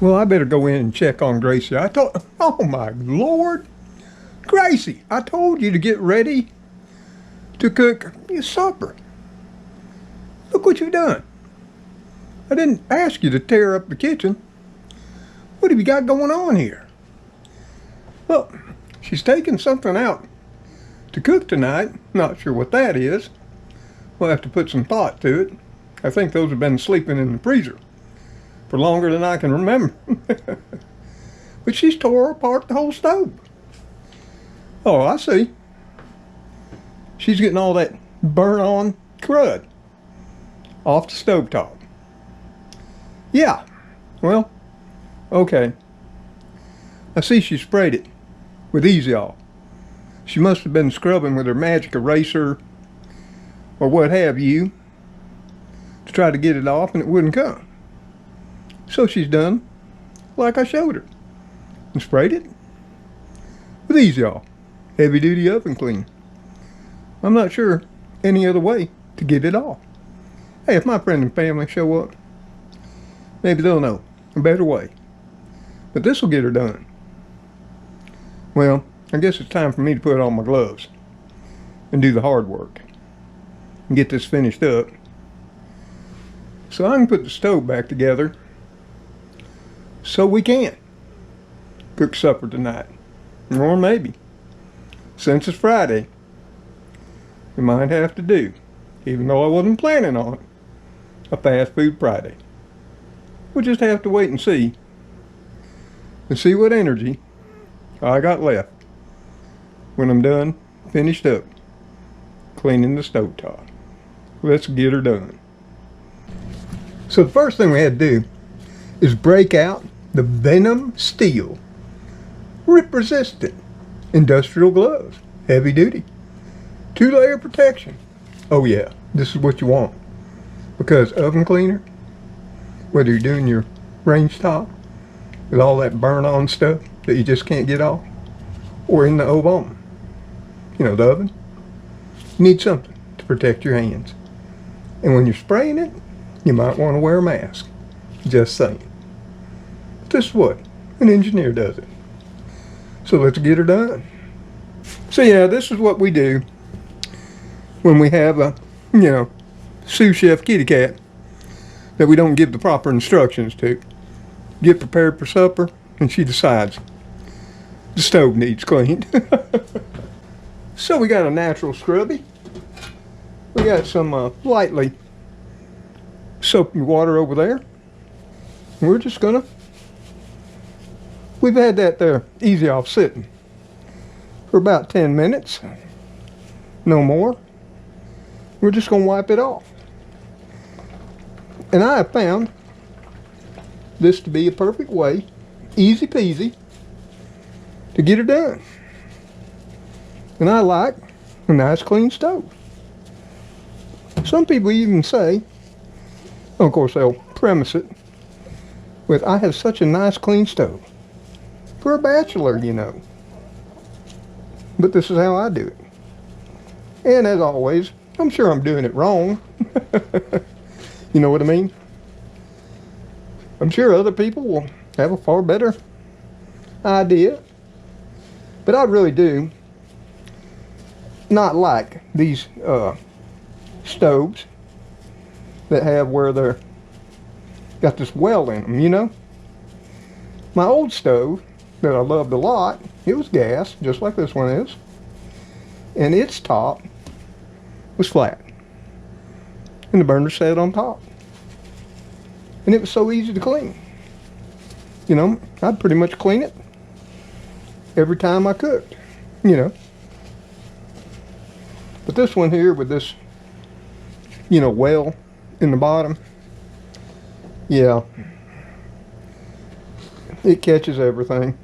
Well, I better go in and check on Gracie. Oh my Lord. Gracie, I told you to get ready to cook your supper. Look what you've done. I didn't ask you to tear up the kitchen. What have you got going on here? Well, she's taking something out to cook tonight. Not sure what that is. We'll have to put some thought to it. I think those have been sleeping in the freezer for longer than I can remember. But she's tore apart the whole stove. Oh, I see. She's getting all that burnt-on crud off the stovetop. Yeah, well, okay. I see she sprayed it with Easy Off. She must have been scrubbing with her magic eraser or what have you to try to get it off, and it wouldn't come. So she's done like I showed her and sprayed it with Easy Off, heavy duty oven clean. I'm not sure any other way to get it off. Hey, if my friend and family show up, maybe they'll know a better way. But this will get her done. Well, I guess it's time for me to put on my gloves and do the hard work and get this finished up so I can put the stove back together so we can cook supper tonight. Or maybe, since it's Friday, we might have to do, even though I wasn't planning on it, a fast food Friday. We'll just have to wait and see what energy I got left when I'm done, finished up cleaning the stovetop. Let's get her done. So the first thing we had to do is break out the Venom Steel rip resistant industrial gloves, heavy duty, 2-layer protection. Oh yeah, this is what you want, because oven cleaner, whether you're doing your range top with all that burn on stuff that you just can't get off, or in the oven, you know, the oven, you need something to protect your hands. And when you're spraying it, you might want to wear a mask. Just saying. But this is what an engineer does it. So let's get her done. So yeah, this is what we do when we have a, sous chef kitty cat that we don't give the proper instructions to. Get prepared for supper, and she decides the stove needs cleaned. So we got a natural scrubby. We got some lightly soapy water over there. And we're just gonna, we've had that there Easy Off sitting for about 10 minutes, no more. We're just gonna wipe it off. And I have found this to be a perfect way, easy peasy, to get her done. And I like a nice clean stove. Some people even say, of course they'll premise it with, I have such a nice clean stove. For a bachelor, you know. But this is how I do it. And as always, I'm sure I'm doing it wrong. You know what I mean? I'm sure other people will have a far better idea. But I really do not like these stoves that have where they're got this well in them, you know? My old stove that I loved a lot, it was gas, just like this one is. And its top was flat. And the burner sat on top. And it was so easy to clean. You know, I'd pretty much clean it every time I cooked, you know. But this one here with this, well in the bottom, yeah, it catches everything.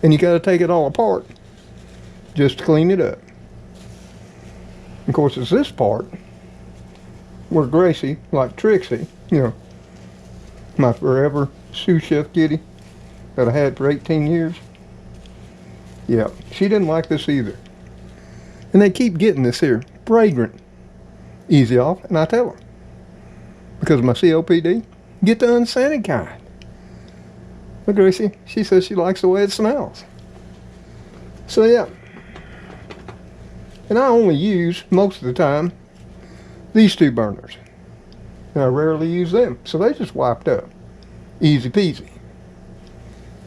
And you gotta take it all apart just to clean it up. Of course, it's this part where Gracie, like Trixie, my forever sous chef kitty that I had for 18 years. Yeah, she didn't like this either. And they keep getting this here fragrant Easy Off, and I tell them, because of my COPD, get the unscented kind. Look, Gracie, she says she likes the way it smells. So yeah. And I only use, most of the time, these two burners. And I rarely use them. So they just wiped up. Easy peasy.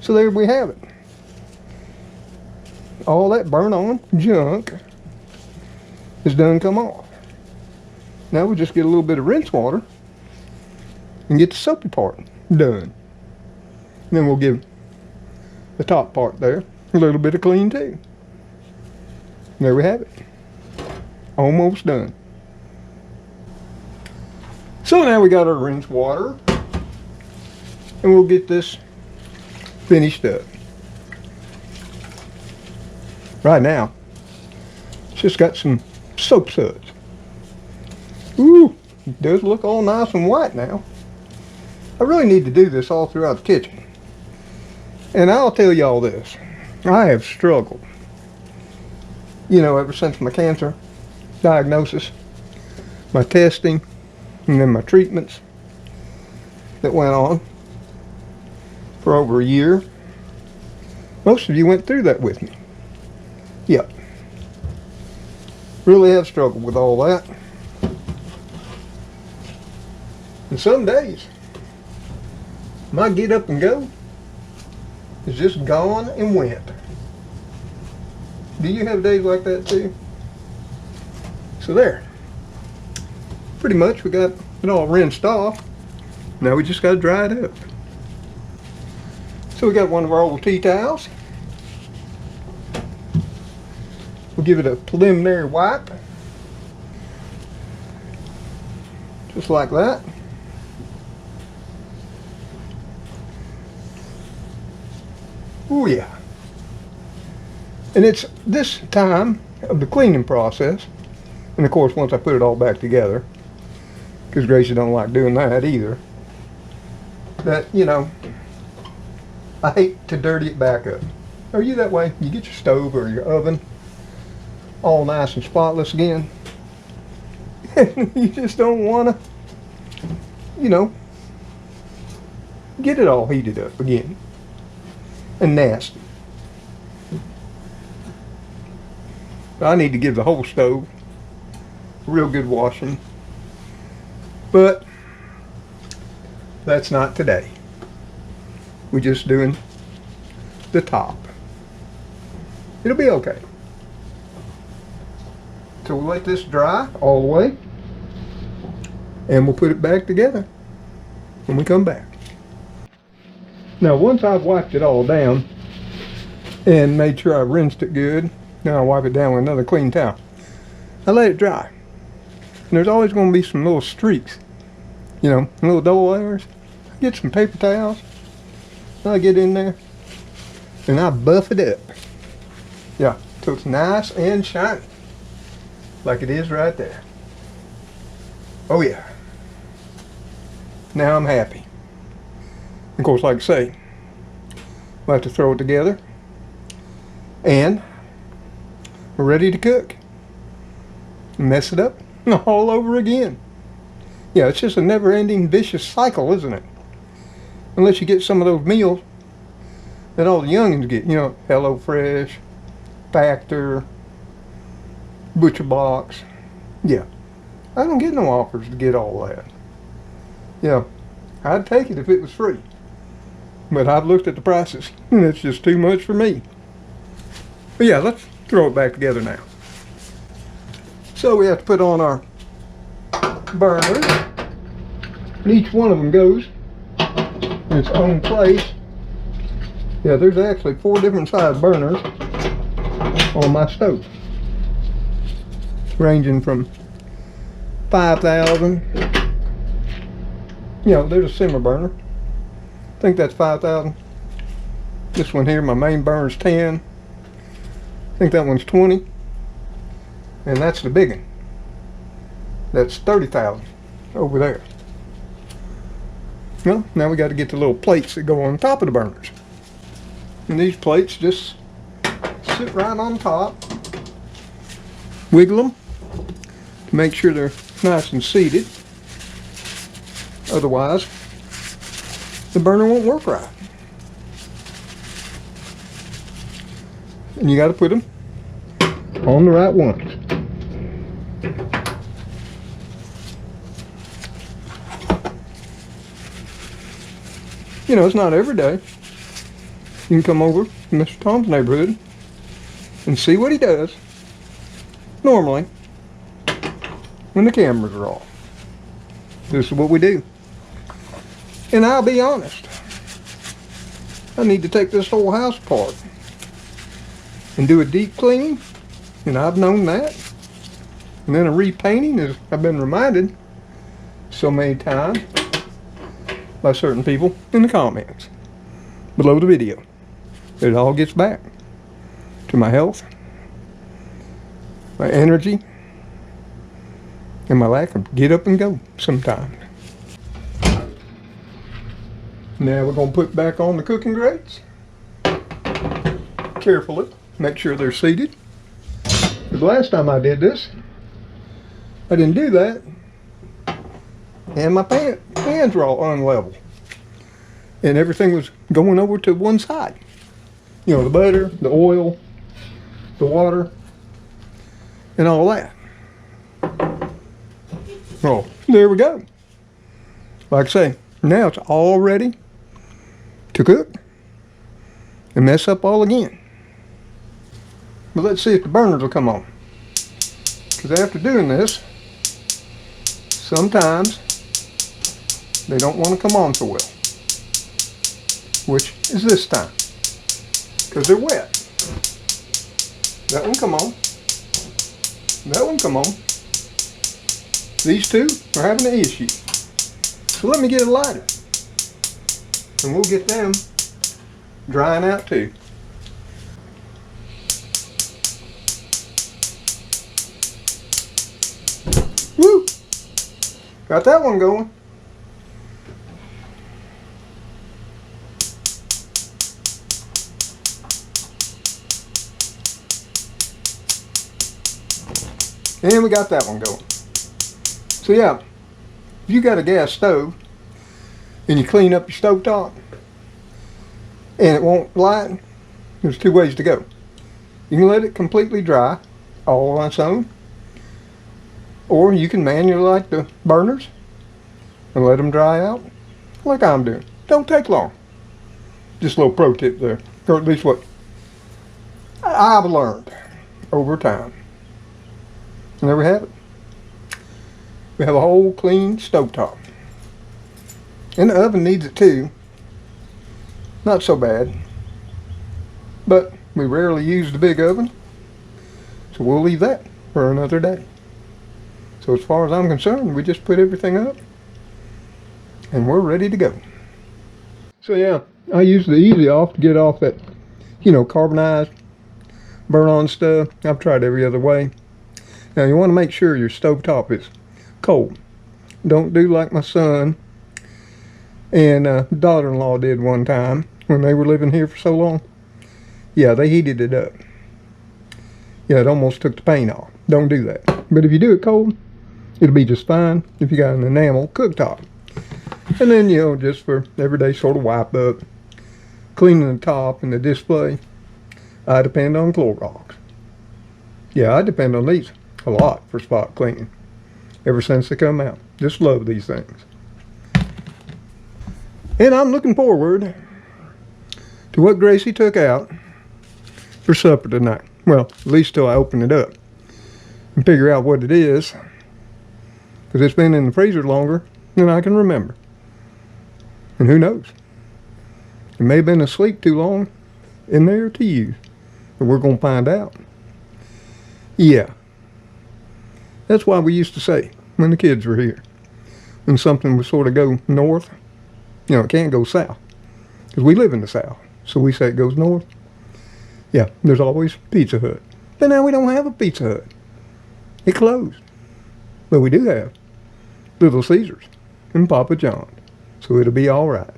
So there we have it. All that burn on junk is done come off. Now we just get a little bit of rinse water and get the soapy part done. And then we'll give the top part there a little bit of clean too. There we have it. Almost done. So now we got our rinse water, and we'll get this finished up. Right now, it's just got some soap suds. Ooh, it does look all nice and white now. I really need to do this all throughout the kitchen. And I'll tell y'all this, I have struggled, you know, ever since my cancer diagnosis, my testing, and then my treatments that went on for over a year. Most of you went through that with me. Yep. Really have struggled with all that. And some days, my get up and go is just gone and went. Do you have days like that too? So there. Pretty much we got it all rinsed off. Now we just got to dry it up. So we got one of our old tea towels. We'll give it a preliminary wipe. Just like that. Oh yeah. And it's this time of the cleaning process, and of course once I put it all back together, because Gracie don't like doing that either, that, you know, I hate to dirty it back up. Are you that way? You get your stove or your oven all nice and spotless again. You just don't want to, you know, get it all heated up again and nasty. I need to give the whole stove a real good washing, but that's not today. We're just doing the top. It'll be okay. So we'll let this dry all the way, and we'll put it back together when we come back. Now once I've wiped it all down and made sure I've rinsed it good, now I wipe it down with another clean towel. I let it dry. And there's always going to be some little streaks, you know, little double layers. I get some paper towels, I get in there, and I buff it up. Yeah, so it's nice and shiny, like it is right there. Oh yeah. Now I'm happy. Of course, like I say, we'll have to throw it together, and we're ready to cook. Mess it up all over again. Yeah, it's just a never-ending vicious cycle, isn't it? Unless you get some of those meals that all the youngins get, you know, HelloFresh, Factor, Butcher Box. Yeah, I don't get no offers to get all that. Yeah, I'd take it if it was free. But I've looked at the prices, and it's just too much for me. But yeah, let's throw it back together now. So we have to put on our burners, and each one of them goes in its own place. Yeah, there's actually 4 different size burners on my stove, ranging from 5,000. You know, there's a simmer burner. I think that's 5,000. This one here, my main burner's 10. I think that one's 20. And that's the big one. That's 30,000 over there. Well, now we got to get the little plates that go on top of the burners. And these plates just sit right on top. Wiggle them to make sure they're nice and seated. Otherwise, the burner won't work right. And you got to put them on the right ones. You know, it's not every day. You can come over to Mr. Tom's neighborhood and see what he does normally when the cameras are off. This is what we do. And I'll be honest, I need to take this whole house apart and do a deep cleaning, and I've known that. And then a repainting, as I've been reminded so many times by certain people in the comments below the video. It all gets back to my health, my energy, and my lack of get up and go sometimes. Now we're going to put back on the cooking grates carefully. Make sure they're seated. The last time I did this, I didn't do that, and my pans were all unlevel, and everything was going over to one side. You know, the butter, the oil, the water, and all that. Oh, there we go. Like I say, now it's all ready to cook and mess up all again. But let's see if the burners will come on. Because after doing this, sometimes they don't want to come on so well. Which is this time. Because they're wet. That one come on. That one come on. These two are having an issue. So let me get a lighter. And we'll get them drying out too. Woo! Got that one going. And we got that one going. So yeah, if you got a gas stove and you clean up your stove top and it won't light, there's two ways to go. You can let it completely dry all on its own, or you can manually light the burners and let them dry out like I'm doing. Don't take long. Just a little pro tip there, or at least what I've learned over time. And there we have it. We have a whole clean stovetop. And the oven needs it too. Not so bad. But we rarely use the big oven, so we'll leave that for another day. So as far as I'm concerned, we just put everything up and we're ready to go. So yeah, I use the easy off to get off that, you know, carbonized burn on stuff. I've tried every other way. Now you want to make sure your stovetop is cold. Don't do like my son and daughter-in-law did one time when they were living here for so long. Yeah, they heated it up. Yeah, it almost took the paint off. Don't do that. But if you do it cold, it'll be just fine if you got an enamel cooktop. And then, you know, just for everyday sort of wipe up, cleaning the top and the display, I depend on Clorox. Yeah, I depend on these a lot for spot cleaning. Ever since they come out. Just love these things. And I'm looking forward to what Gracie took out for supper tonight. Well, at least till I open it up and figure out what it is. Because it's been in the freezer longer than I can remember. And who knows? It may have been asleep too long in there to use. But we're going to find out. Yeah. That's why we used to say, when the kids were here, when something would sort of go north, you know, it can't go south. Because we live in the south. So we say it goes north. Yeah, there's always Pizza Hut. But now we don't have a Pizza Hut. It closed. But we do have Little Caesars and Papa John's. So it'll be all right.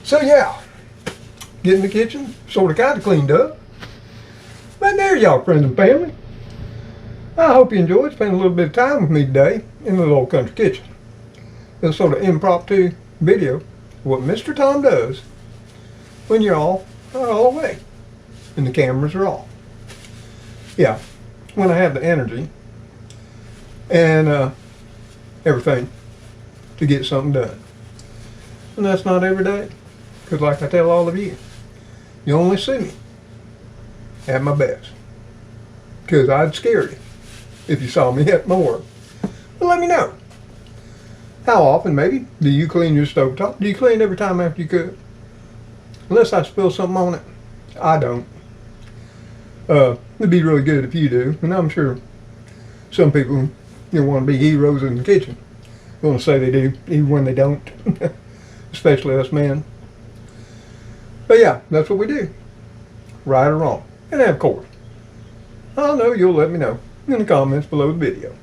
So yeah, getting the kitchen sort of kind of cleaned up. But there y'all, friends and family. I hope you enjoyed spending a little bit of time with me today in the little old country kitchen. It was sort of impromptu video what Mr. Tom does when you're all away and the cameras are off. Yeah, when I have the energy and everything to get something done. And that's not every day. Because like I tell all of you, you only see me at my best. Because I'd scare you if you saw me at my work. But let me know. How often, maybe, do you clean your stovetop? Do you clean every time after you cook? Unless I spill something on it, I don't. It'd be really good if you do. And I'm sure some people want to be heroes in the kitchen. Want to say they do, even when they don't. Especially us men. But yeah, that's what we do. Right or wrong. And of course, I know you'll let me know in the comments below the video.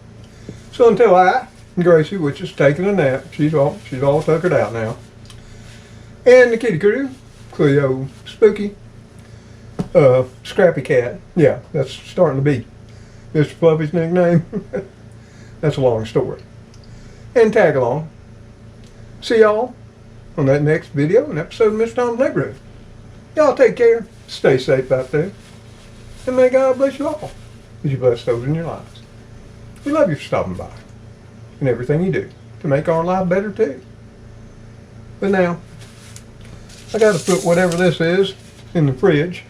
So until Gracie, which is taking a nap, she's all tuckered out now. And the kitty crew, Cleo, Spooky, Scrappy Cat. Yeah, that's starting to be Mr. Fluffy's nickname. That's a long story. And tag along. See y'all on that next video, an episode of Mr. Tom's Neighborhood. Y'all take care, stay safe out there, and may God bless you all as you bless those in your lives. We love you for stopping by and everything you do to make our life better too. But now, I got to put whatever this is in the fridge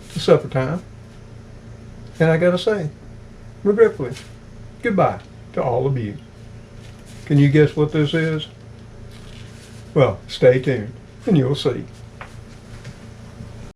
for supper time, and I got to say, regretfully, goodbye to all of you. Can you guess what this is? Well, stay tuned and you'll see.